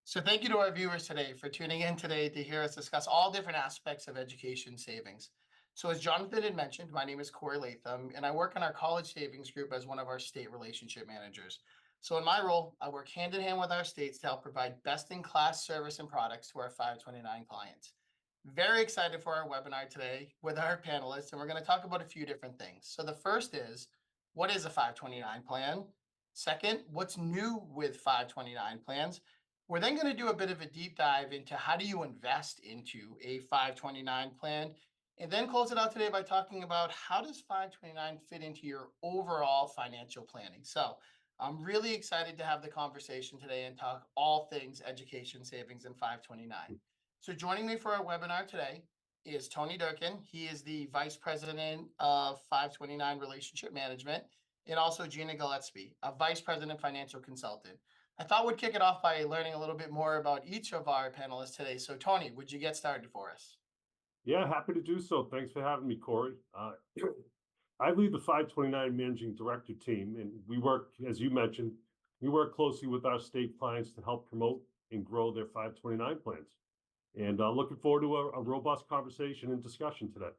So thank you to our viewers today for tuning in today to hear us discuss all different aspects of education savings. So as Jonathan had mentioned, my name is Corey Latham, and I work in our college savings group as one of our state relationship managers. So in my role, I work hand in hand with our states to help provide best-in-class service and products to our 529 clients. Very excited for our webinar today with our panelists, and we're going to talk about a few different things. So the first is, what is a 529 plan? Second, what's new with 529 plans? We're then going to do a bit of a deep dive into how do you invest into a 529 plan, and then close it out today by talking about how does 529 fit into your overall financial planning. So I'm really excited to have the conversation today and talk all things education savings and 529. So joining me for our webinar today is Tony Durkin. He is the Vice President of 529 Relationship Management, and also Gina Gillespie, a Vice President Financial Consultant. I thought we'd kick it off by learning a little bit more about each of our panelists today. So Tony, would you get started for us? Yeah, happy to do so. Thanks for having me, Corey. I lead the 529 Managing Director team, and we work, as you mentioned, we work closely with our state clients to help promote and grow their 529 plans. And looking forward to a robust conversation and discussion today.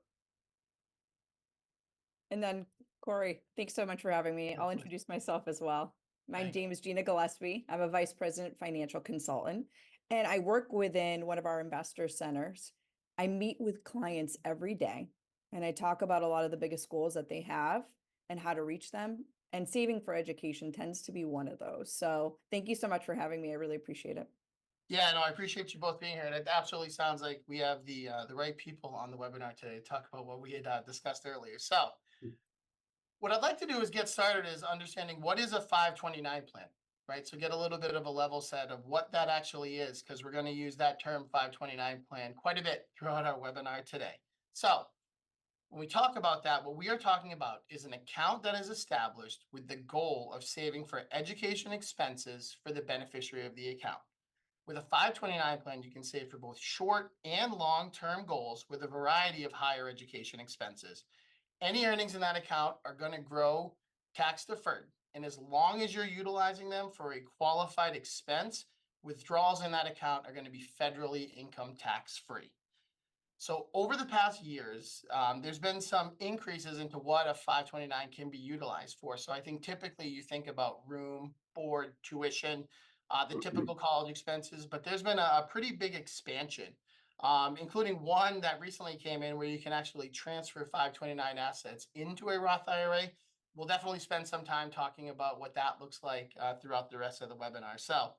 And then, Corey, thanks so much for having me. I'll introduce myself as well. My name is Gina Gillespie. I'm a Vice President Financial Consultant, and I work within one of our investor centers. I meet with clients every day, and I talk about a lot of the biggest goals that they have and how to reach them. And saving for education tends to be one of those. So thank you so much for having me. I really appreciate it. Yeah, no, I appreciate you both being here. And it absolutely sounds like we have the right people on the webinar today to talk about what we had discussed earlier. So what I'd like to do is get started is understanding what is a 529 plan, right? So get a little bit of a level set of what that actually is, because we're going to use that term 529 plan quite a bit throughout our webinar today. So when we talk about that, what we are talking about is an account that is established with the goal of saving for education expenses for the beneficiary of the account. With a 529 plan, you can save for both short and long-term goals with a variety of higher education expenses. Any earnings in that account are going to grow tax deferred. And as long as you're utilizing them for a qualified expense, withdrawals in that account are going to be federally income tax free. So over the past years, there's been some increases into what a 529 can be utilized for. So I think typically you think about room, board, tuition, the typical college expenses, but there's been a pretty big expansion, including one that recently came in where you can actually transfer 529 assets into a Roth IRA. We'll definitely spend some time talking about what that looks like throughout the rest of the webinar. So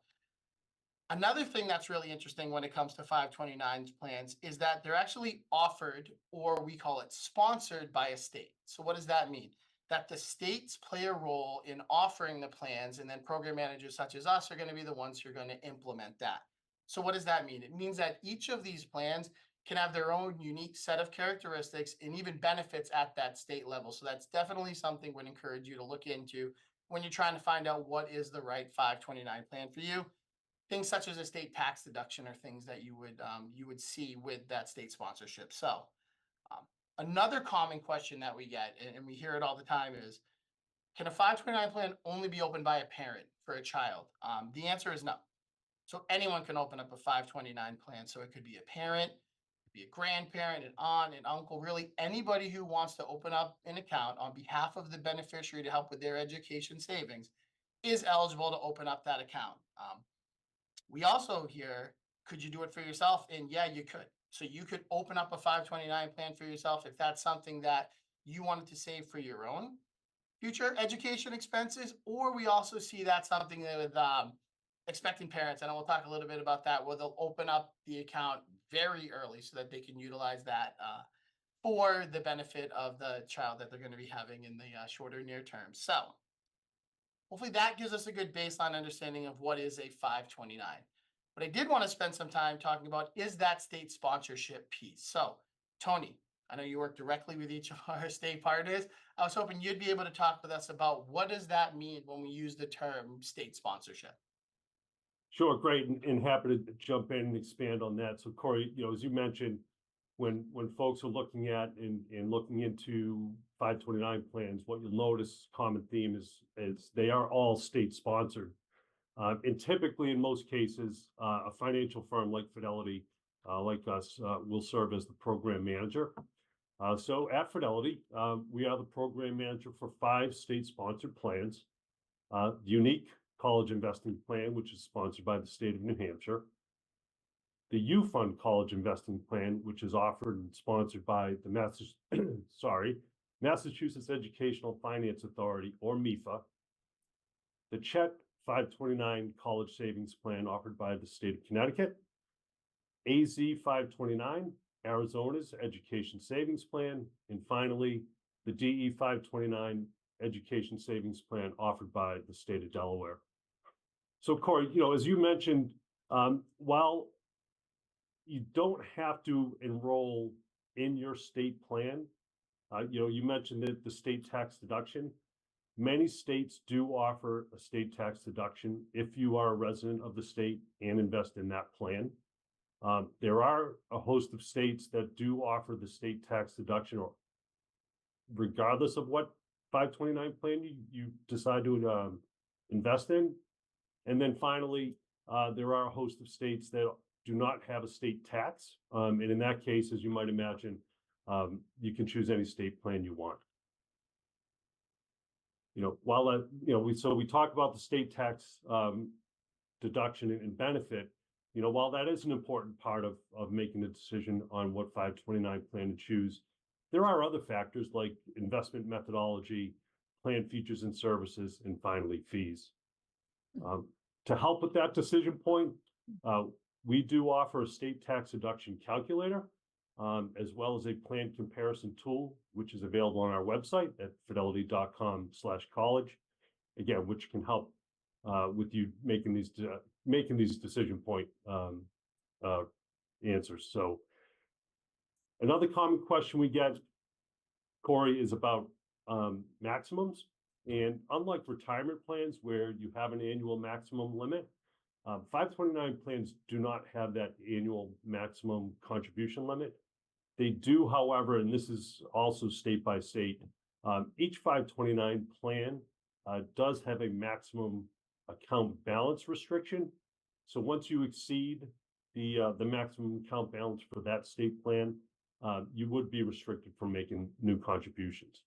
another thing that's really interesting when it comes to 529 plans is that they're actually offered, or we call it sponsored, by a state. So what does that mean? That the states play a role in offering the plans, and then program managers such as us are going to be the ones who are going to implement that. So what does that mean? It means that each of these plans can have their own unique set of characteristics and even benefits at that state level. So that's definitely something we'd encourage you to look into when you're trying to find out what is the right 529 plan for you. Things such as a state tax deduction are things that you would see with that state sponsorship. So another common question that we get, and we hear it all the time, is, can a 529 plan only be opened by a parent for a child? The answer is no. So anyone can open up a 529 plan. So it could be a parent, it could be a grandparent, an aunt, an uncle, really anybody who wants to open up an account on behalf of the beneficiary to help with their education savings is eligible to open up that account. We also hear, could you do it for yourself? And yeah, you could. So you could open up a 529 plan for yourself if that's something that you wanted to save for your own future education expenses. Or we also see that something that with expecting parents, and we'll talk a little bit about that, where they'll open up the account very early so that they can utilize that for the benefit of the child that they're going to be having in the shorter near term. So hopefully that gives us a good baseline understanding of what is a 529. But I did want to spend some time talking about is that state sponsorship piece. So Tony, I know you work directly with each of our state partners. I was hoping you'd be able to talk with us about what does that mean when we use the term state sponsorship. Sure, great, and happy to jump in and expand on that. So Corey, as you mentioned, when folks are looking at and looking into 529 plans, what you'll notice common theme is they are all state sponsored. And typically, in most cases, a financial firm like Fidelity, like us, will serve as the program manager. So at Fidelity, we are the program manager for 5 state-sponsored plans. The Unique College Investing Plan, which is sponsored by the state of New Hampshire. The U-Fund College Investing Plan, which is offered and sponsored by the Massachusetts Educational Finance Authority, or MEFA. The Chet 529 College Savings Plan, offered by the state of Connecticut. AZ 529, Arizona's Education Savings Plan. And finally, the DE 529 Education Savings Plan, offered by the state of Delaware. So Corey, as you mentioned, while you don't have to enroll in your state plan, you mentioned that the state tax deduction. Many states do offer a state tax deduction if you are a resident of the state and invest in that plan. There are a host of states that do offer the state tax deduction, or regardless of what 529 plan you decide to invest in. And then finally, there are a host of states that do not have a state tax. And in that case, as you might imagine, you can choose any state plan you want. While that, we talk about the state tax deduction and benefit, while that is an important part of making the decision on what 529 plan to choose, there are other factors like investment methodology, plan features and services, and finally fees. To help with that decision point, we do offer a state tax deduction calculator, as well as a plan comparison tool, which is available on our website at fidelity.com/college. Again, which can help with you making these decision point answers. So another common question we get, Corey, is about maximums. And unlike retirement plans where you have an annual maximum limit, 529 plans do not have that annual maximum contribution limit. They do, however, and this is also state by state, each 529 plan does have a maximum account balance restriction. So once you exceed the maximum account balance for that state plan, you would be restricted from making new contributions.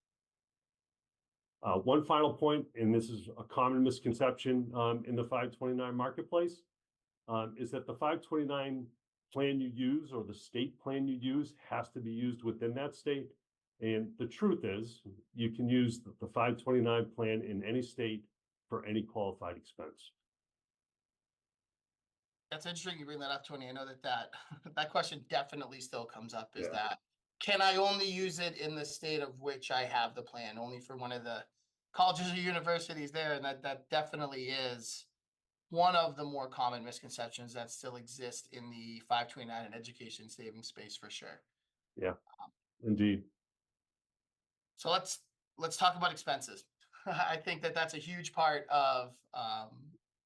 One final point, and this is a common misconception in the 529 marketplace, is that the 529 plan you use or the state plan you use has to be used within that state. And the truth is, you can use the 529 plan in any state for any qualified expense. That's interesting you bring that up, Tony. I know that question definitely still comes up, is that, can I only use it in the state of which I have the plan, only for one of the colleges or universities there? And that definitely is one of the more common misconceptions that still exist in the 529 and education savings space, for sure. Yeah, indeed. So let's talk about expenses. I think that's a huge part of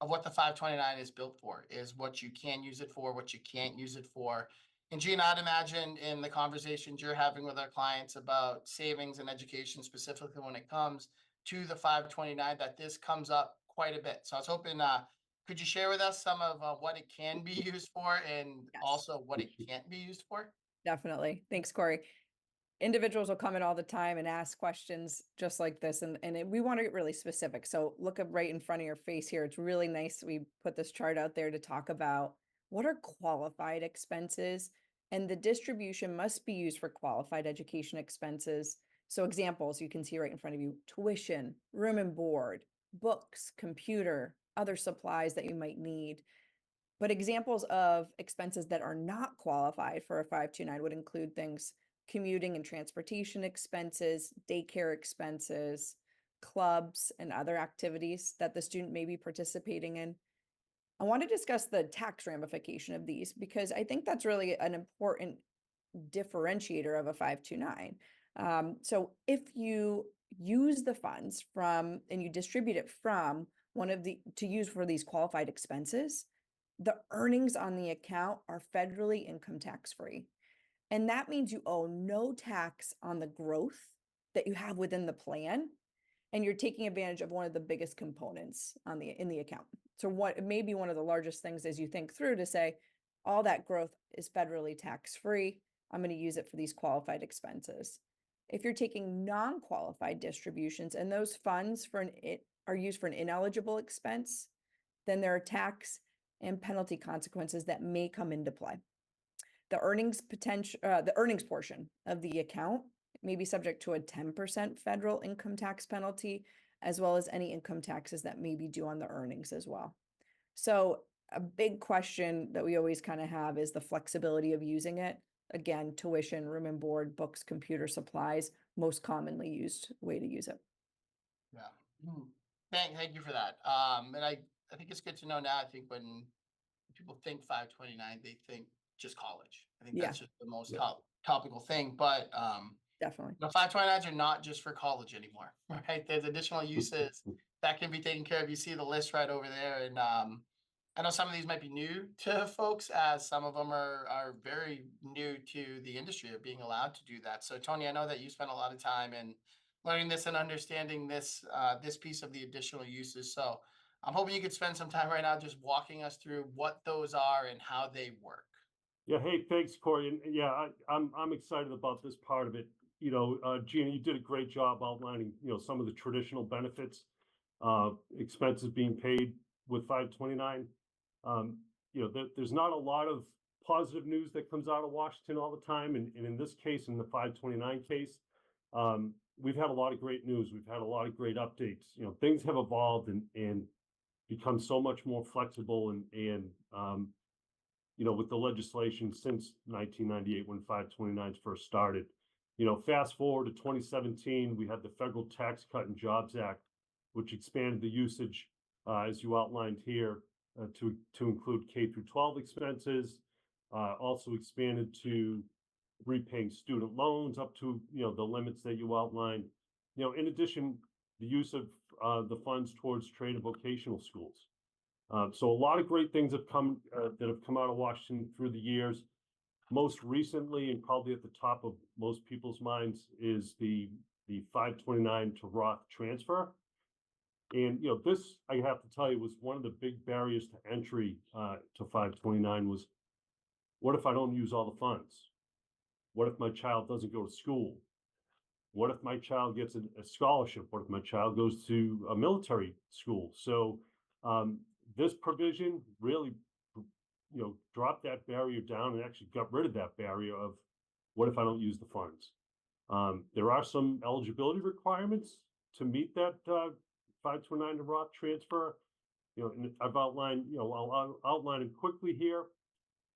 what the 529 is built for, is what you can use it for, what you can't use it for. And Gina, I'd imagine in the conversations you're having with our clients about savings and education, specifically when it comes to the 529, that this comes up quite a bit. So I was hoping, could you share with us some of what it can be used for, and also what it can't be used for? Definitely. Thanks, Corey. Individuals will come in all the time and ask questions just like this, and we want to get really specific. So look up right in front of your face here. It's really nice. We put this chart out there to talk about what are qualified expenses, and the distribution must be used for qualified education expenses. So examples you can see right in front of you: tuition, room and board, books, computer, other supplies that you might need. But examples of expenses that are not qualified for a 529 would include things: commuting and transportation expenses, daycare expenses, clubs, and other activities that the student may be participating in. I want to discuss the tax ramification of these, because I think that's really an important differentiator of a 529. So if you use the funds from, and you distribute it from to use for these qualified expenses, the earnings on the account are federally income tax free. And that means you owe no tax on the growth that you have within the plan. and you're taking advantage of one of the biggest components in the account. So what may be one of the largest things as you think through to say, all that growth is federally tax-free. I'm going to use it for these qualified expenses. If you're taking non-qualified distributions and those funds are used for an ineligible expense, then there are tax and penalty consequences that may come into play. The earnings portion of the account may be subject to a 10% federal income tax penalty, as well as any income taxes that may be due on the earnings as well. So a big question that we always kind of have is the flexibility of using it. Again, tuition, room and board, books, computer supplies, most commonly used way to use it. Yeah. Thank you for that. And I think it's good to know now. I think when people think 529, they think just college. I think Yeah. that's just the most Yeah. topical thing. But Definitely. the 529s are not just for college anymore, right? There's additional uses that can be taken care of. You see the list right over there. And I know some of these might be new to folks, as some of them are very new to the industry of being allowed to do that. So Tony, I know that you spent a lot of time in learning this and understanding this this piece of the additional uses. So I'm hoping you could spend some time right now just walking us through what those are and how they work. Yeah, hey, thanks, Corey. And yeah, I'm excited about this part of it. Gina, you did a great job outlining, some of the traditional benefits, expenses being paid with 529. There's not a lot of positive news that comes out of Washington all the time. And in this case, in the 529 case, we've had a lot of great news. We've had a lot of great updates. Things have evolved and become so much more flexible and with the legislation since 1998 when 529s first started. Fast forward to 2017, we had the Federal Tax Cut and Jobs Act, which expanded the usage, as you outlined here, to include K through 12 expenses, also expanded to repaying student loans up to, the limits that you outlined. In addition, the use of the funds towards trade and vocational schools. So a lot of great things have come out of Washington through the years. Most recently, and probably at the top of most people's minds, is the 529 to Roth transfer. And this, I have to tell you, was one of the big barriers to entry to 529 was, what if I don't use all the funds? What if my child doesn't go to school? What if my child gets a scholarship? What if my child goes to a military school? So this provision really, dropped that barrier down and actually got rid of that barrier of what if I don't use the funds? There are some eligibility requirements to meet that 529 to Roth transfer. And I've outlined, I'll outline it quickly here,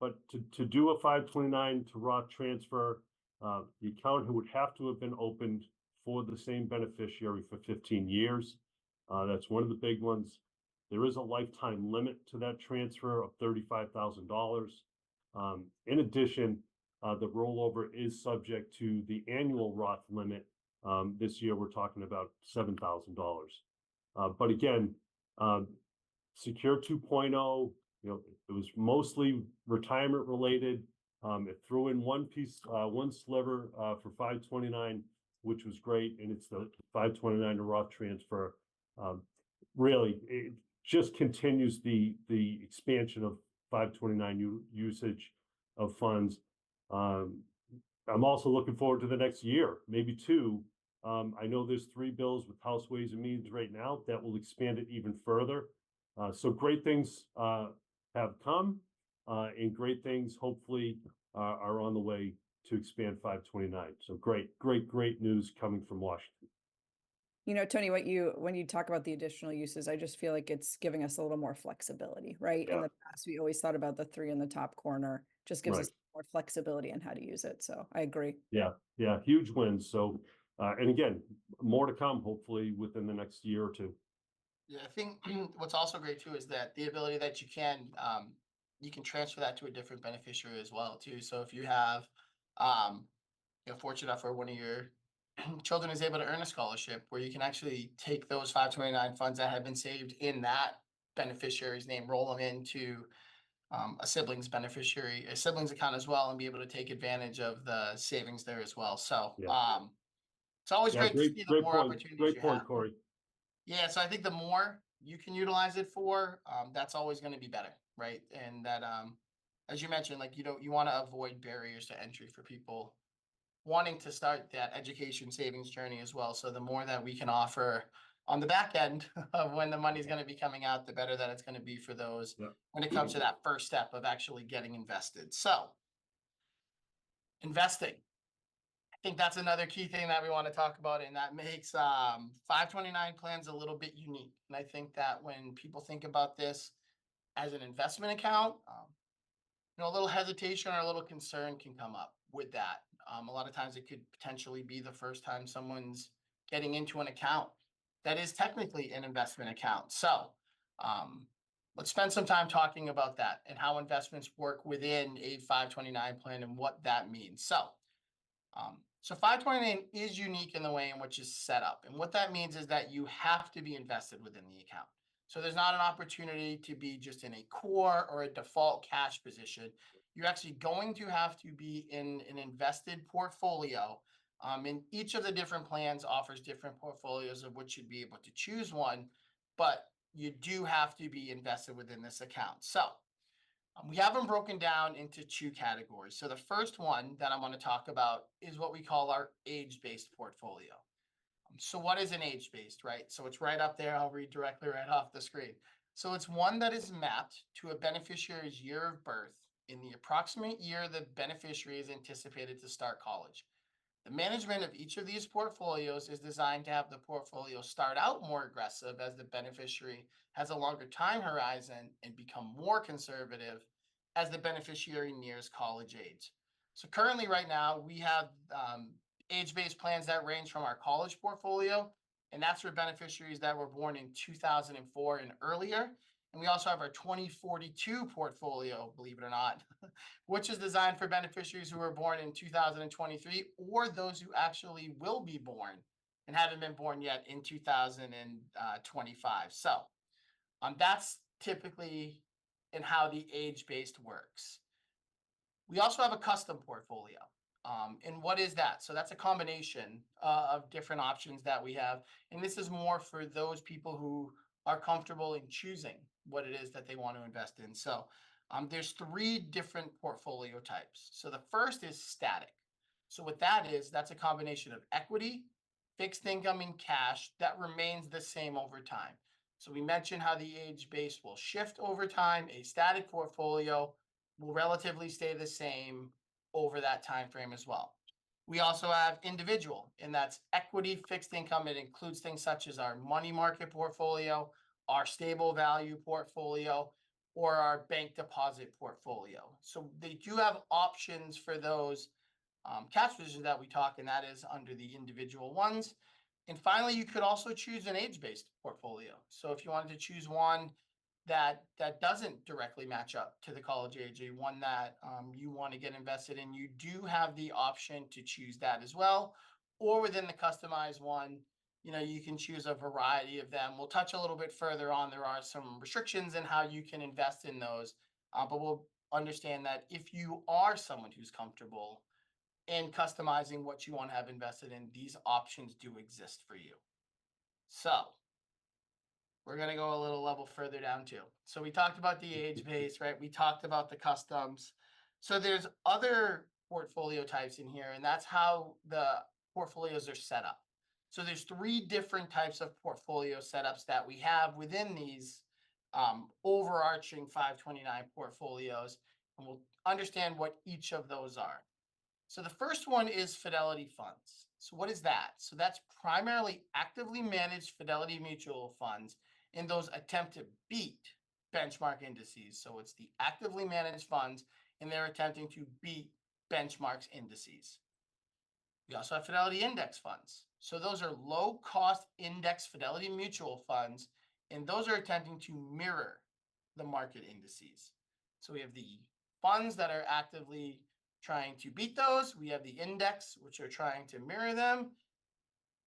but to do a 529 to Roth transfer, the account would have to have been opened for the same beneficiary for 15 years. That's one of the big ones. There is a lifetime limit to that transfer of $35,000. In addition, the rollover is subject to the annual Roth limit. This year, we're talking about $7,000. But again, Secure 2.0, it was mostly retirement related. It threw in one piece, one sliver for 529, which was great. And it's the 529 to Roth transfer. Really, it just continues the expansion of 529 usage of funds. I'm also looking forward to the next year, maybe two. I know there's 3 bills with House Ways and Means right now that will expand it even further. So great things have come, and great things hopefully are on the way to expand 529. So great news coming from Washington. Tony, when you talk about the additional uses, I just feel like it's giving us a little more flexibility, right? In Yeah. the past, we always thought about the 3 in the top corner, just gives Right. us more flexibility on how to use it. So I agree. Yeah, huge wins. So, and again, more to come, hopefully within the next year or two. Yeah, I think what's also great too is that the ability that you can transfer that to a different beneficiary as well too. So if you have fortunate enough for one of your children is able to earn a scholarship, where you can actually take those 529 funds that have been saved in that beneficiary's name, roll them into a sibling's account as well, and be able to take advantage of the savings there as well. So Yeah. It's always Yeah, great to great, see the great more point, opportunities great you point, have. Corey. Yeah, so I think the more you can utilize it for, that's always going to be better, right? And that, as you mentioned, like you want to avoid barriers to entry for people wanting to start that education savings journey as well. So the more that we can offer on the back end of when the money's going to be coming out, the better that it's going to be for those Yeah. when it comes to that first step of actually getting invested. So investing. I think that's another key thing that we want to talk about, and that makes 529 plans a little bit unique. And I think that when people think about this as an investment account, a little hesitation or a little concern can come up with that. A lot of times it could potentially be the first time someone's getting into an account that is technically an investment account. So um, let's spend some time talking about that and how investments work within a 529 plan and what that means. So 529 is unique in the way in which it's set up. And what that means is that you have to be invested within the account. So there's not an opportunity to be just in a core or a default cash position. You're actually going to have to be in an invested portfolio. And each of the different plans offers different portfolios of which you'd be able to choose one, but you do have to be invested within this account. So we have them broken down into two categories. So the first one that I'm going to talk about is what we call our age-based portfolio. So what is an age-based, right? So it's right up there. I'll read directly right off the screen. So it's one that is mapped to a beneficiary's year of birth in the approximate year the beneficiary is anticipated to start college. The management of each of these portfolios is designed to have the portfolio start out more aggressive as the beneficiary has a longer time horizon and become more conservative as the beneficiary nears college age. So currently right now we have age-based plans that range from our college portfolio, and that's for beneficiaries that were born in 2004 and earlier. And we also have our 2042 portfolio, believe it or not, which is designed for beneficiaries who were born in 2023 or those who actually will be born and haven't been born yet in 2025. So that's typically in how the age-based works. We also have a custom portfolio. And what is that? So that's a combination of different options that we have. And this is more for those people who are comfortable in choosing what it is that they want to invest in. So there's three different portfolio types. So the first is static. So what that is, that's a combination of equity, fixed income, and cash that remains the same over time. So we mentioned how the age base will shift over time. A static portfolio will relatively stay the same over that time frame as well. We also have individual, and that's equity, fixed income. It includes things such as our money market portfolio, our stable value portfolio, or our bank deposit portfolio. So they do have options for those cash positions that we talk, and that is under the individual ones. And finally, you could also choose an age-based portfolio. So if you wanted to choose one that doesn't directly match up to the college age, one that you want to get invested in, you do have the option to choose that as well. Or within the customized one, you can choose a variety of them. We'll touch a little bit further on. There are some restrictions in how you can invest in those, but we'll understand that if you are someone who's comfortable in customizing what you want to have invested in, these options do exist for you. So we're going to go a little level further down too. So we talked about the age base, right? We talked about the customs. So there's other portfolio types in here, and that's how the portfolios are set up. So there's three different types of portfolio setups that we have within these overarching 529 portfolios, and we'll understand what each of those are. So the first one is Fidelity Funds. So what is that? So that's primarily actively managed Fidelity mutual funds, and those attempt to beat benchmark indices. So it's the actively managed funds, and they're attempting to beat benchmarks indices. We also have Fidelity Index Funds. So those are low-cost index Fidelity mutual funds, and those are attempting to mirror the market indices. So we have the funds that are actively trying to beat those. We have the index, which are trying to mirror them.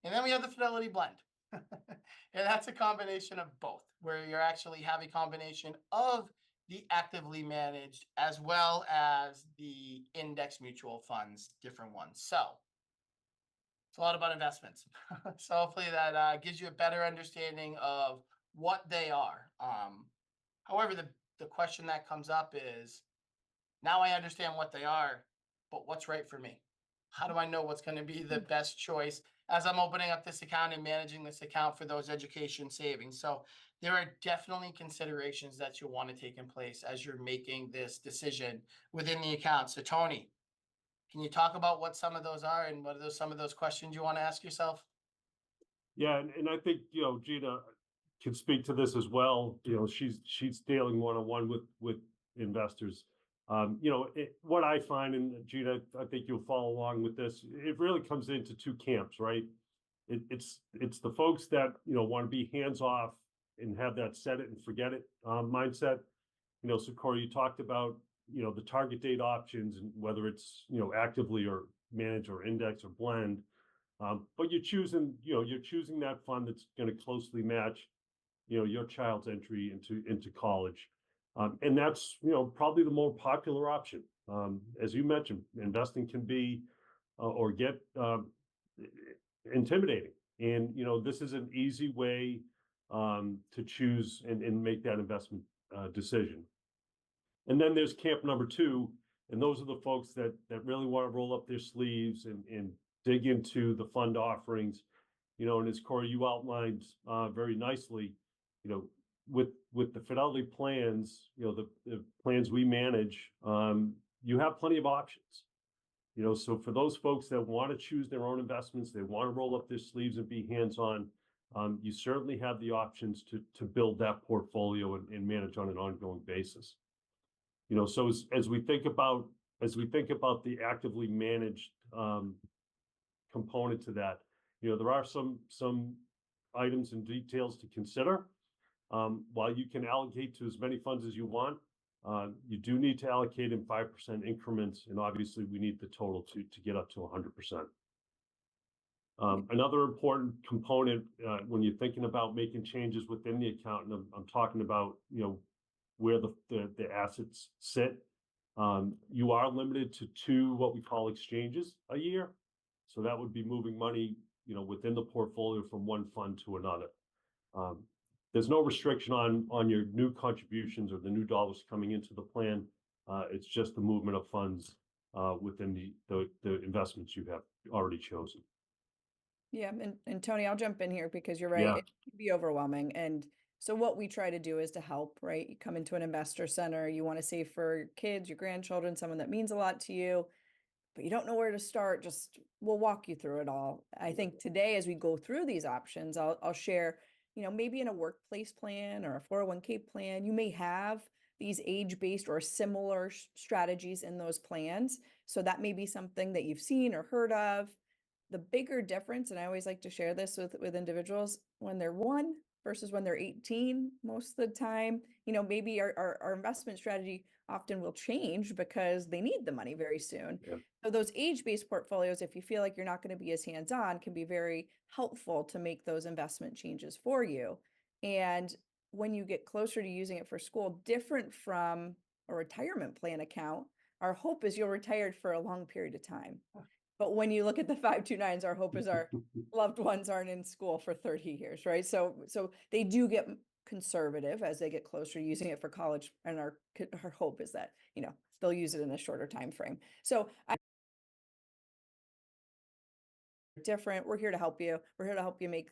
And then we have the Fidelity Blend. And that's a combination of both, where you actually have a combination of the actively managed as well as the index mutual funds, different ones. So It's a lot about investments. So hopefully that gives you a better understanding of what they are. However, the question that comes up is, now I understand what they are, but what's right for me? How do I know what's going to be the best choice as I'm opening up this account and managing this account for those education savings? So there are definitely considerations that you'll want to take in place as you're making this decision within the account. So Tony, can you talk about what some of those are and what are some of those questions you want to ask yourself? Yeah, and I think, Gina can speak to this as well. She's dealing one-on-one with investors. What I find, and Gina, I think you'll follow along with this, it really comes into two camps, right? It's the folks that, want to be hands-off and have that set it and forget it mindset. So Corey, you talked about, the target date options and whether it's, actively or manage or index or blend. But you're choosing that fund that's going to closely match, your child's entry into college. And that's, probably the more popular option. As you mentioned, investing can be or get intimidating. And, this is an easy way to choose and make that investment decision. And then there's camp number two, and those are the folks that really want to roll up their sleeves and dig into the fund offerings. And as Corey, you outlined very nicely, with the Fidelity plans, the plans we manage, you have plenty of options. So for those folks that want to choose their own investments, they want to roll up their sleeves and be hands-on, you certainly have the options to build that portfolio and manage on an ongoing basis. So as we think about the actively managed component to that, there are some items and details to consider. While you can allocate to as many funds as you want, you do need to allocate in 5% increments, and obviously we need the total to get up to 100%. Another important component when you're thinking about making changes within the account, and I'm talking about where the assets sit, you are limited to 2 what we call exchanges a year. So that would be moving money, within the portfolio from one fund to another. There's no restriction on your new contributions or the new dollars coming into the plan. It's just the movement of funds within the investments you have already chosen. Yeah, and Tony, I'll jump in here because you're right. Yeah. It can be overwhelming. And so what we try to do is to help, right? You come into an investor center, you want to save for your kids, your grandchildren, someone that means a lot to you, but you don't know where to start. We'll walk you through it all. I think today, as we go through these options, I'll share, maybe in a workplace plan or a 401k plan, you may have these age-based or similar strategies in those plans. So that may be something that you've seen or heard of. The bigger difference, and I always like to share this with individuals, when they're 1 versus when they're 18, most of the time, maybe our investment strategy often will change because they need the money very soon. Yeah. So those age-based portfolios, if you feel like you're not going to be as hands-on, can be very helpful to make those investment changes for you. And when you get closer to using it for school, different from a retirement plan account, our hope is you'll retire for a long period of time. But when you look at the 529s, our hope is our loved ones aren't in school for 30 years, right? So they do get conservative as they get closer to using it for college, and our hope is that they'll use it in a shorter time frame. So different. We're here to help you. We're here to help you make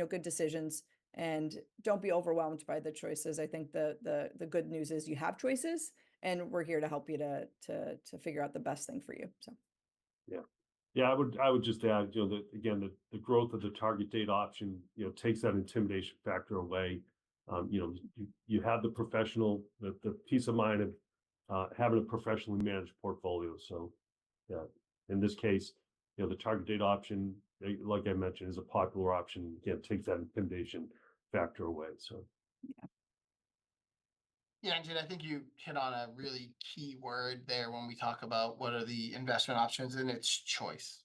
good decisions, and don't be overwhelmed by the choices. I think the good news is you have choices, and we're here to help you to figure out the best thing for you. So Yeah, I would just add, that again, the growth of the target date option, takes that intimidation factor away. You have the professional, the peace of mind of having a professionally managed portfolio. So, yeah, in this case, the target date option, like I mentioned, is a popular option. Again, takes that intimidation factor away. So. Yeah, Angie, I think you hit on a really key word there when we talk about what are the investment options, and it's choice,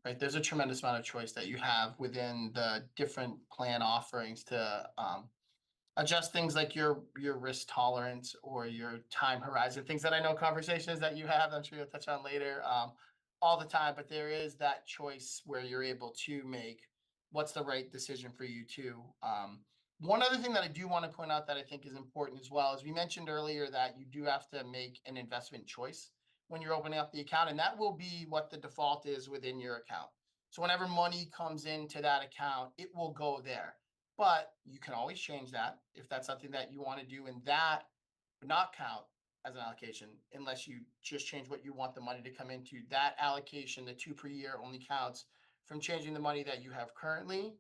right? There's a tremendous amount of choice that you have within the different plan offerings to adjust things like your risk tolerance or your time horizon, things that I know conversations that you have, I'm sure you'll touch on later, all the time, but there is that choice where you're able to make what's the right decision for you too. One other thing that I do want to point out that I think is important as well is we mentioned earlier that you do have to make an investment choice when you're opening up the account, and that will be what the default is within your account. So whenever money comes into that account, it will go there. But you can always change that if that's something that you want to do, and that would not count as an allocation unless you just change what you want the money to come into. That allocation, the 2 per year, only counts from changing the money that you have currently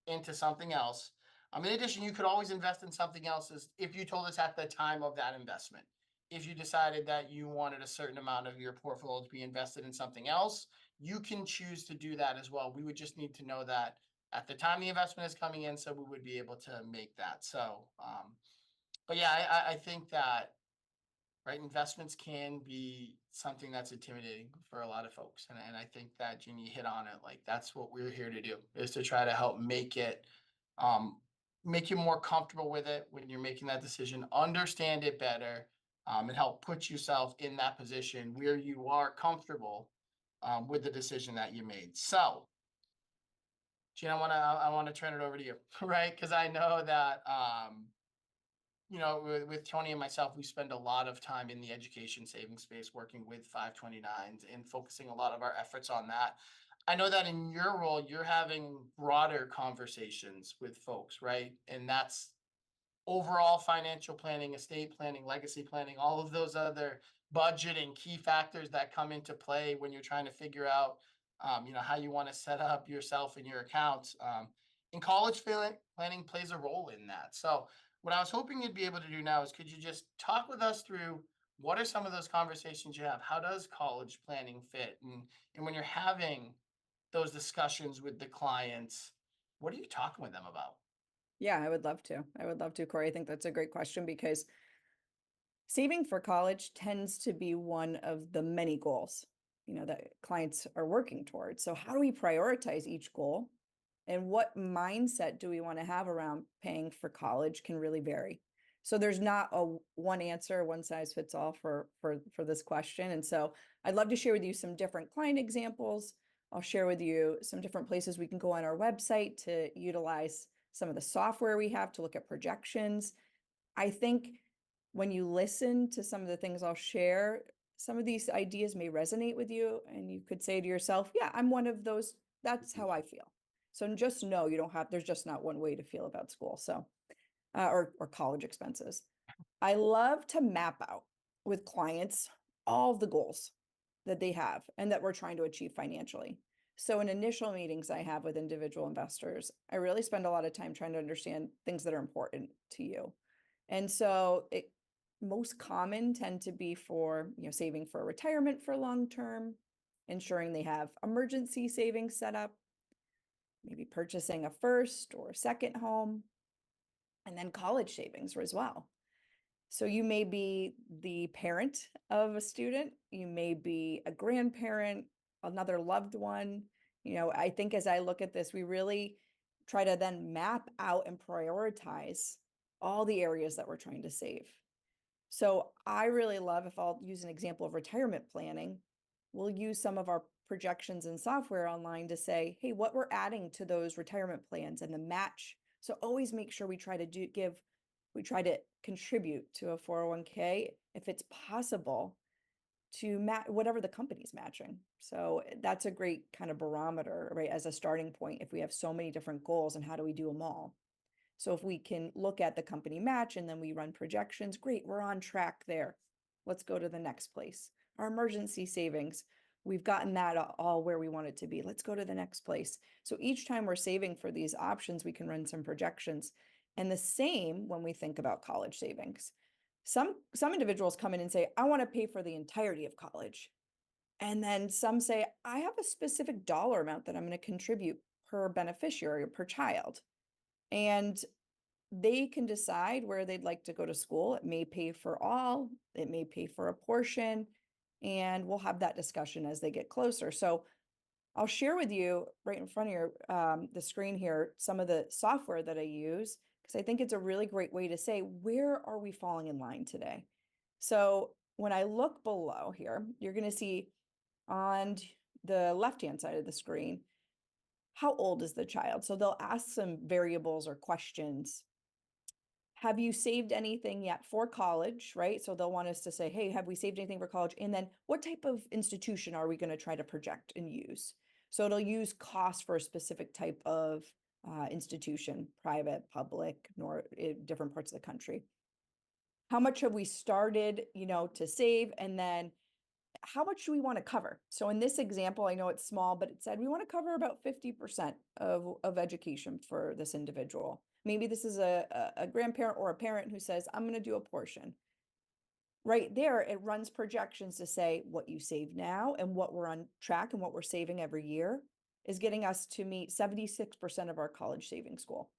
into something else. In addition, you could always invest in something else if you told us at the time of that investment. If you decided that you wanted a certain amount of your portfolio to be invested in something else, you can choose to do that as well. We would just need to know that at the time the investment is coming in, so we would be able to make that. So, but yeah, I think that, right, investments can be something that's intimidating for a lot of folks. And I think that Jeannie hit on it. Like, that's what we're here to do, is to try to help um, make you more comfortable with it when you're making that decision, understand it better, and help put yourself in that position where you are comfortable with the decision that you made. So, Gina, I want to turn it over to you, right? Because I know that with Tony and myself, we spend a lot of time in the education savings space working with 529s and focusing a lot of our efforts on that. I know that in your role, you're having broader conversations with folks, right? And that's overall financial planning, estate planning, legacy planning, all of those other budgeting key factors that come into play when you're trying to figure out, how you want to set up yourself and your accounts. And college planning plays a role in that. So what I was hoping you'd be able to do now is, could you just talk with us through what are some of those conversations you have? How does college planning fit? And when you're having those discussions with the clients, what are you talking with them about? Yeah, I would love to. I would love to, Corey. I think that's a great question because saving for college tends to be one of the many goals, that clients are working towards. So how do we prioritize each goal? And what mindset do we want to have around paying for college can really vary. So there's not a one answer, one size fits all for this question. And so I'd love to share with you some different client examples. I'll share with you some different places we can go on our website to utilize some of the software we have to look at projections. I think when you listen to some of the things I'll share, some of these ideas may resonate with you, and you could say to yourself, yeah, I'm one of those. That's how I feel. So just know there's just not one way to feel about school. So, or college expenses. I love to map out with clients all of the goals that they have and that we're trying to achieve financially. So in initial meetings I have with individual investors, I really spend a lot of time trying to understand things that are important to you. And so most common tend to be for, saving for retirement for long term, ensuring they have emergency savings set up, maybe purchasing a first or a second home, and then college savings as well. So you may be the parent of a student, you may be a grandparent, another loved one. I think as I look at this, we really try to then map out and prioritize all the areas that we're trying to save. So I really love, if I'll use an example of retirement planning, we'll use some of our projections and software online to say, hey, what we're adding to those retirement plans and the match. So always make sure we try to contribute to a 401k if it's possible to match whatever the company's matching. So that's a great kind of barometer, right? As a starting point, if we have so many different goals, and how do we do them all? So if we can look at the company match and then we run projections, great, we're on track there. Let's go to the next place. Our emergency savings, we've gotten that all where we want it to be. Let's go to the next place. So each time we're saving for these options, we can run some projections. And the same when we think about college savings. Some individuals come in and say, I want to pay for the entirety of college. And then some say, I have a specific dollar amount that I'm going to contribute per beneficiary or per child. And they can decide where they'd like to go to school. It may pay for all, it may pay for a portion, and we'll have that discussion as they get closer. So I'll share with you right in front of your the screen here some of the software that I use, because I think it's a really great way to say, where are we falling in line today? So when I look below here, you're going to see on the left-hand side of the screen, how old is the child? So they'll ask some variables or questions. Have you saved anything yet for college, right? So they'll want us to say, hey, have we saved anything for college? And then what type of institution are we going to try to project and use? So it'll use cost for a specific type of institution, private, public, nor different parts of the country. How much have we started, to save? And then how much do we want to cover? So in this example, I know it's small, but it said we want to cover about 50% of education for this individual. Maybe this is a grandparent or a parent who says, I'm going to do a portion. Right there, it runs projections to say what you save now and what we're on track and what we're saving every year is getting us to meet 76% of our college savings goal.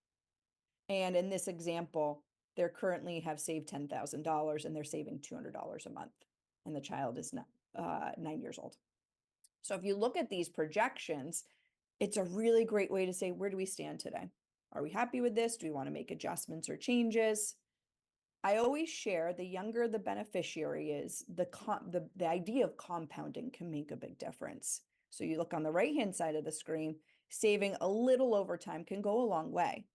And in this example, they currently have saved $10,000 and they're saving $200 a month. And the child is 9 years old. So if you look at these projections, it's a really great way to say, where do we stand today? Are we happy with this? Do we want to make adjustments or changes? I always share the younger the beneficiary is, the idea of compounding can make a big difference. So you look on the right-hand side of the screen, saving a little over time can go a long way.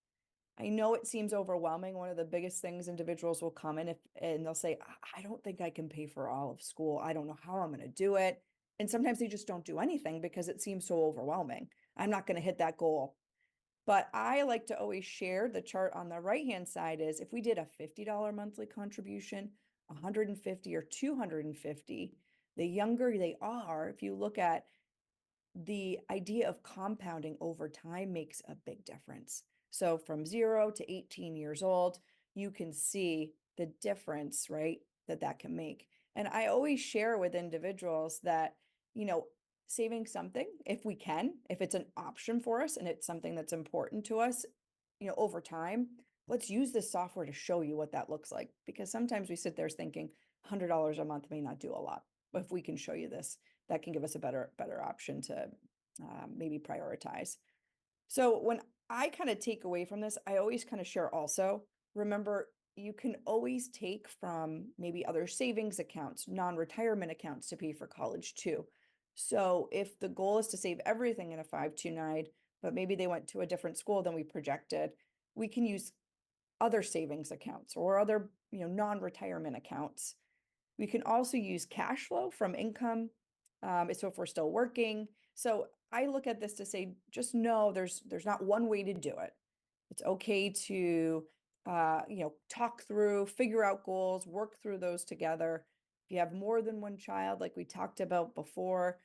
I know it seems overwhelming. One of the biggest things individuals will come in and they'll say, I don't think I can pay for all of school. I don't know how I'm going to do it. And sometimes they just don't do anything because it seems so overwhelming. I'm not going to hit that goal. But I like to always share the chart on the right-hand side is if we did a $50 monthly contribution, 150 or 250, the younger they are, if you look at the idea of compounding over time makes a big difference. So from 0 to 18 years old, you can see the difference, right, that can make. And I always share with individuals that, saving something, if we can, if it's an option for us and it's something that's important to us, over time, let's use this software to show you what that looks like. Because sometimes we sit there thinking $100 a month may not do a lot, but if we can show you this, that can give us a better option to maybe prioritize. So when I kind of take away from this, I always kind of share also, remember, you can always take from maybe other savings accounts, non-retirement accounts to pay for college too. So if the goal is to save everything in a 529, but maybe they went to a different school than we projected, we can use other savings accounts or other, non-retirement accounts. We can also use cash flow from income. So if we're still working. So I look at this to say, just know there's not one way to do it. It's okay to, talk through, figure out goals, work through those together. If you have more than one child, like we talked about before,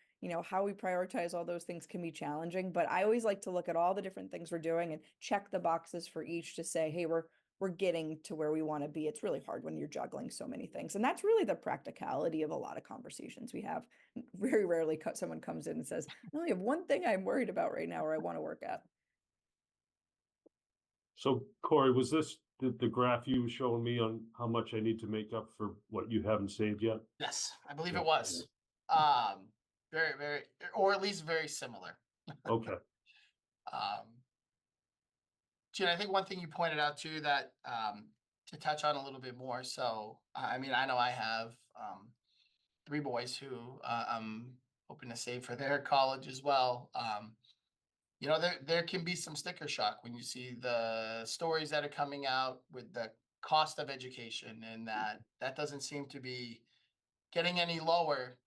how we prioritize all those things can be challenging, but I always like to look at all the different things we're doing and check the boxes for each to say, hey, we're getting to where we want to be. It's really hard when you're juggling so many things. And that's really the practicality of a lot of conversations we have. Very rarely someone comes in and says, I only have one thing I'm worried about right now or I want to work at. So Corey, was this the graph you were showing me on how much I need to make up for what you haven't saved yet? Yes, I believe Yeah. it was. Very, very, or at least very similar. Okay. Jen, I think one thing you pointed out too that to touch on a little bit more. So, I mean, I know I have 3 boys who I'm hoping to save for their college as well. There can be some sticker shock when you see the stories that are coming out with the cost of education, and that doesn't seem to be getting any lower,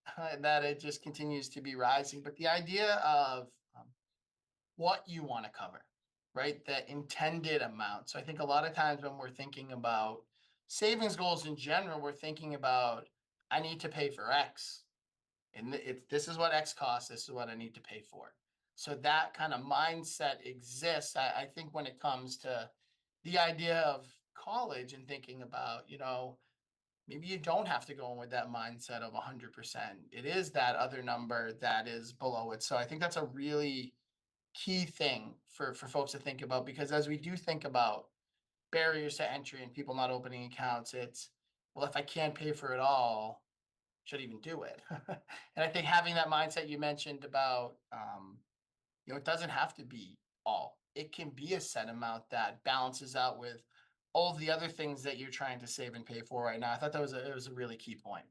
that it just continues to be rising. But the idea of what you want to cover, right? The intended amount. So I think a lot of times when we're thinking about savings goals in general, we're thinking about, I need to pay for X. And this is what X costs. This is what I need to pay for. So that kind of mindset exists. I think when it comes to the idea of college and thinking about, maybe you don't have to go in with that mindset of 100%. It is that other number that is below it. So I think that's a really key thing for folks to think about, because as we do think about barriers to entry and people not opening accounts, it's, well, if I can't pay for it all, should I even do it? And I think having that mindset you mentioned about, it doesn't have to be all. It can be a set amount that balances out with all of the other things that you're trying to save and pay for right now. I thought it was a really key point.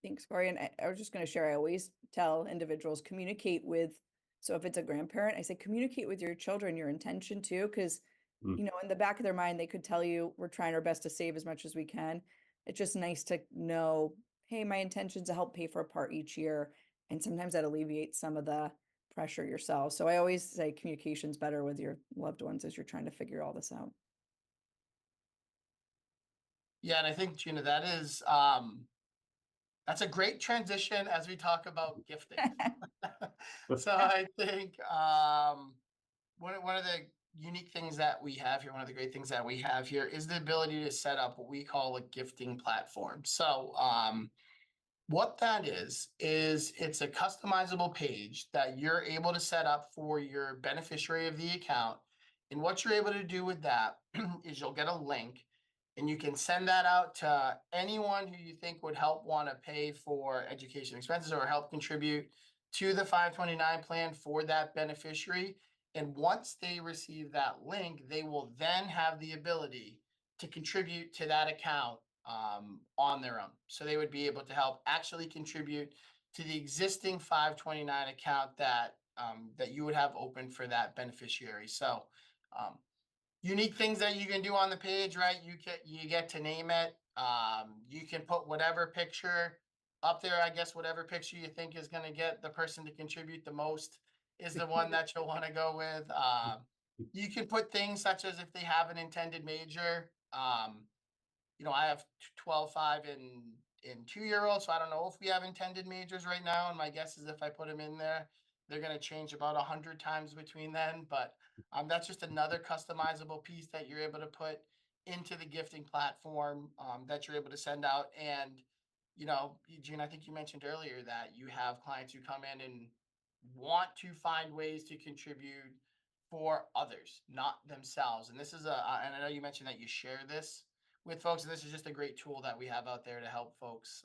Thanks, Corey. And I was just going to share, I always tell individuals communicate with, so if it's a grandparent, I say communicate with your children, your intention too, because, Mm. you know, in the back of their mind, they could tell you, we're trying our best to save as much as we can. It's just nice to know, hey, my intention's to help pay for a part each year. And sometimes that alleviates some of the pressure yourself. So I always say communication's better with your loved ones as you're trying to figure all this out. Yeah, and I think, Gina, that's a great transition as we talk about gifting. So I think one of the unique things that we have here, one of the great things that we have here is the ability to set up what we call a gifting platform. So what that is it's a customizable page that you're able to set up for your beneficiary of the account. And what you're able to do with that is you'll get a link and you can send that out to anyone who you think would help want to pay for education expenses or help contribute to the 529 plan for that beneficiary. And once they receive that link, they will then have the ability to contribute to that account on their own. So they would be able to help actually contribute to the existing 529 account that you would have open for that beneficiary. So unique things that you can do on the page, right? You get to name it. You can put whatever picture up there. I guess whatever picture you think is going to get the person to contribute the most is the one that you'll want to go with. You can put things such as if they have an intended major. I have 12, 5, and 2-year-olds, so I don't know if we have intended majors right now. And my guess is if I put them in there, they're going to change about 100 times between then. But that's just another customizable piece that you're able to put into the gifting platform that you're able to send out. And, Eugene, I think you mentioned earlier that you have clients who come in and want to find ways to contribute for others, not themselves. And and I know you mentioned that you share this with folks, and this is just a great tool that we have out there to help folks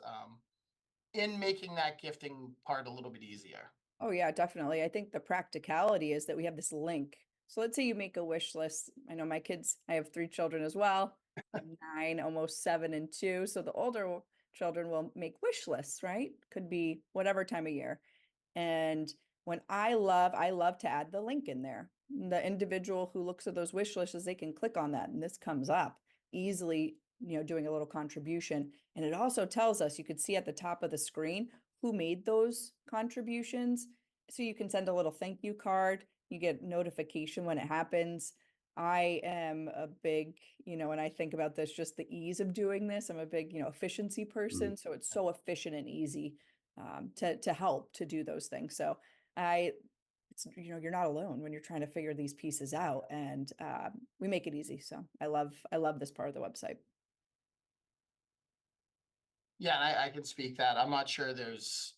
in making that gifting part a little bit easier. Oh yeah, definitely. I think the practicality is that we have this link. So let's say you make a wish list. I know my kids, I have 3 children as well, 9, almost 7 and 2. So the older children will make wish lists, right? Could be whatever time of year. And when I love to add the link in there. The individual who looks at those wish lists, they can click on that and this comes up easily, doing a little contribution. And it also tells us, you could see at the top of the screen who made those contributions. So you can send a little thank you card. You get notification when it happens. I am a big, when I think about this, just the ease of doing this, I'm a big, efficiency person. So it's so efficient and easy to help to do those things. So you're not alone when you're trying to figure these pieces out, and we make it easy. So I love this part of the website. Yeah, and I can speak that. I'm not sure there's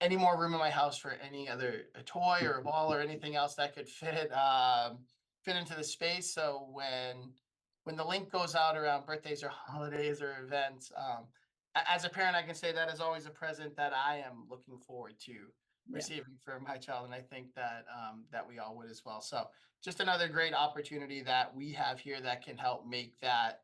any more room in my house for any other a toy or a ball or anything else that could fit into the space. So when the link goes out around birthdays or holidays or events, as a parent, I can say that is always a present that I am looking forward to receiving for my child, and I think that that we all would as well. So just another great opportunity that we have here that can help make that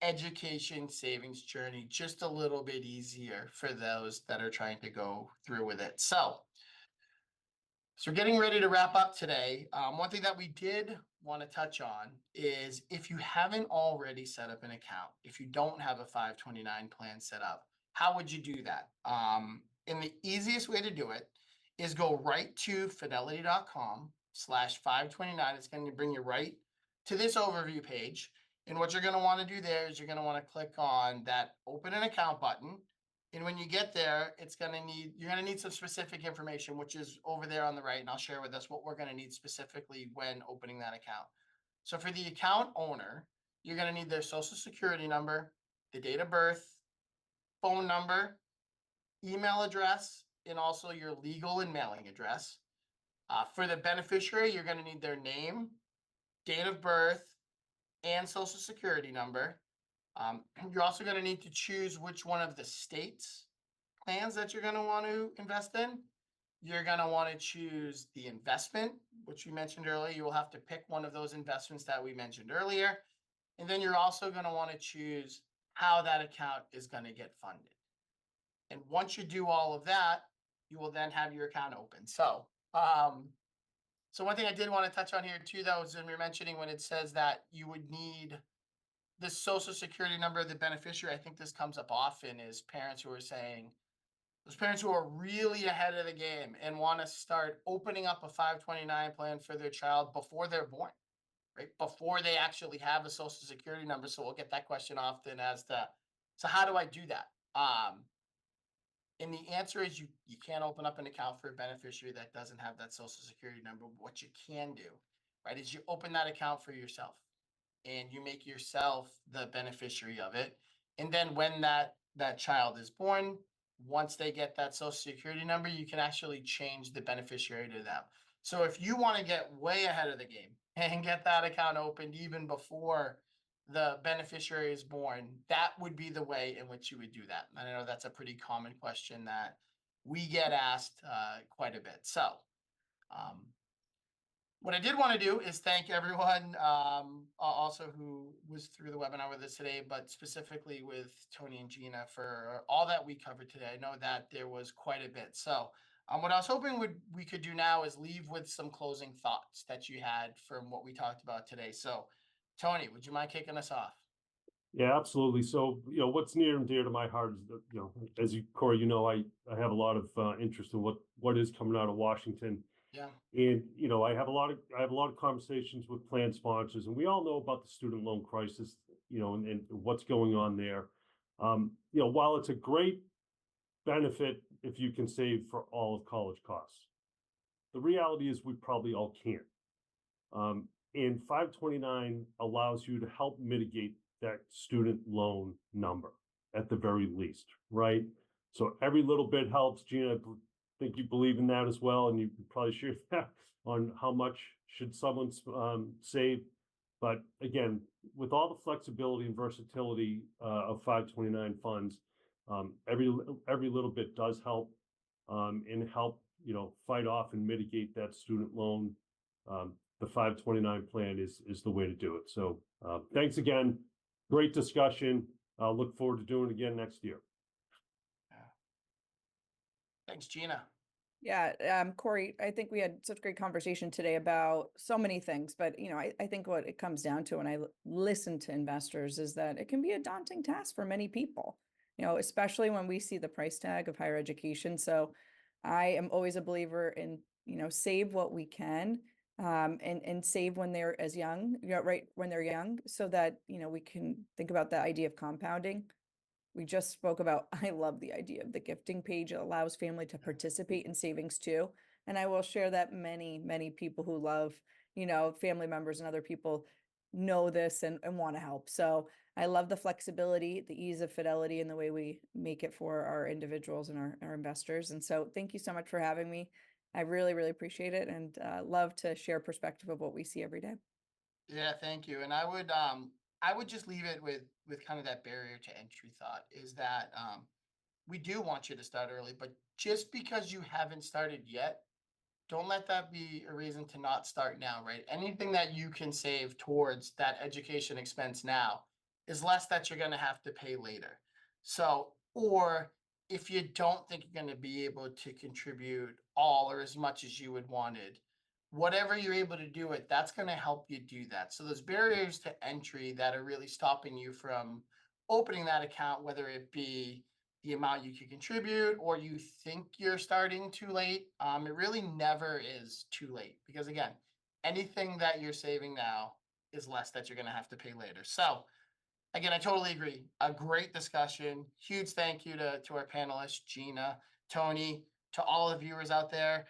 education savings journey just a little bit easier for those that are trying to go through with it. So we're getting ready to wrap up today. One thing that we did want to touch on is if you haven't already set up an account, if you don't have a 529 plan set up, how would you do that? And the easiest way to do it is go right to fidelity.com/529. It's going to bring you right to this overview page. And what you're going to want to do there is you're going to want to click on that open an account button. And when you get there, you're going to need some specific information, which is over there on the right. And I'll share with us what we're going to need specifically when opening that account. So for the account owner, you're going to need their social security number, the date of birth, phone number, email address, and also your legal and mailing address. For the beneficiary, you're going to need their name, date of birth, and social security number. You're also going to need to choose which one of the state's plans that you're going to want to invest in. You're going to want to choose the investment, which we mentioned earlier. You will have to pick one of those investments that we mentioned earlier. And then you're also going to want to choose how that account is going to get funded. And once you do all of that, you will then have your account open. So one thing I did want to touch on here too, though, is when we are mentioning when it says that you would need the social security number of the beneficiary. I think this comes up often is parents who are saying, those parents who are really ahead of the game and want to start opening up a 529 plan for their child before they're born, right? Before they actually have a social security number. So we'll get that question often as to, so how do I do that? And the answer is you can't open up an account for a beneficiary that doesn't have that social security number. What you can do, right, is you open that account for yourself and you make yourself the beneficiary of it. And then when that child is born, once they get that social security number, you can actually change the beneficiary to them. So if you want to get way ahead of the game and get that account opened even before the beneficiary is born, that would be the way in which you would do that. And I know that's a pretty common question that we get asked quite a bit. So what I did want to do is thank everyone also who was through the webinar with us today, but specifically with Tony and Gina for all that we covered today. I know that there was quite a bit. So what I was hoping we could do now is leave with some closing thoughts that you had from what we talked about today. So Tony, would you mind kicking us off? Yeah, absolutely. So, what's near and dear to my heart is that, as you, Corey, I have a lot of interest in what is coming out of Washington. Yeah. And, I have a lot of conversations with plan sponsors, and we all know about the student loan crisis, and what's going on there. While it's a great benefit if you can save for all of college costs, the reality is we probably all can't. And 529 allows you to help mitigate that student loan number at the very least, right? So every little bit helps. Gina, I think you believe in that as well, and you probably share that on how much should someone save. But again, with all the flexibility and versatility of 529 funds, every little bit does help and help fight off and mitigate that student loan. The 529 plan is the way to do it. So thanks again. Great discussion. I'll look forward to doing it again next year. Thanks, Gina. Yeah, Corey, I think we had such great conversation today about so many things, but I think what it comes down to when I listen to investors is that it can be a daunting task for many people, especially when we see the price tag of higher education. So I am always a believer in, save what we can, and save when they're as young, right when they're young, so that, we can think about the idea of compounding. We just spoke about, I love the idea of the gifting page. It allows family to participate in savings too. And I will share that many, many people who love, family members and other people know this and want to help. So I love the flexibility, the ease of fidelity, and the way we make it for our individuals and our investors. And so thank you so much for having me. I really, really appreciate it, and love to share perspective of what we see every day. Yeah, thank you. And I would just leave it with kind of that barrier to entry thought is that we do want you to start early, but just because you haven't started yet, don't let that be a reason to not start now, right? Anything that you can save towards that education expense now is less that you're going to have to pay later. So, or if you don't think you're going to be able to contribute all or as much as you would wanted, whatever you're able to do it, that's going to help you do that. So those barriers to entry that are really stopping you from opening that account, whether it be the amount you can contribute or you think you're starting too late, it really never is too late, because again, anything that you're saving now is less that you're going to have to pay later. So again, I totally agree. A great discussion. Huge thank you to our panelists, Gina, Tony, to all the viewers out there.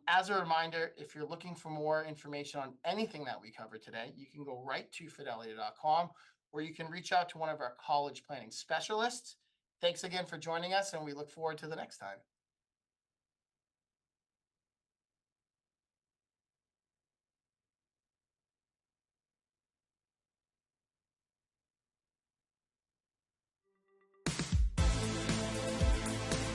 As a reminder, if you're looking for more information on anything that we covered today, you can go right to fidelity.com, or you can reach out to one of our college planning specialists. Thanks again for joining us, and we look forward to the next time.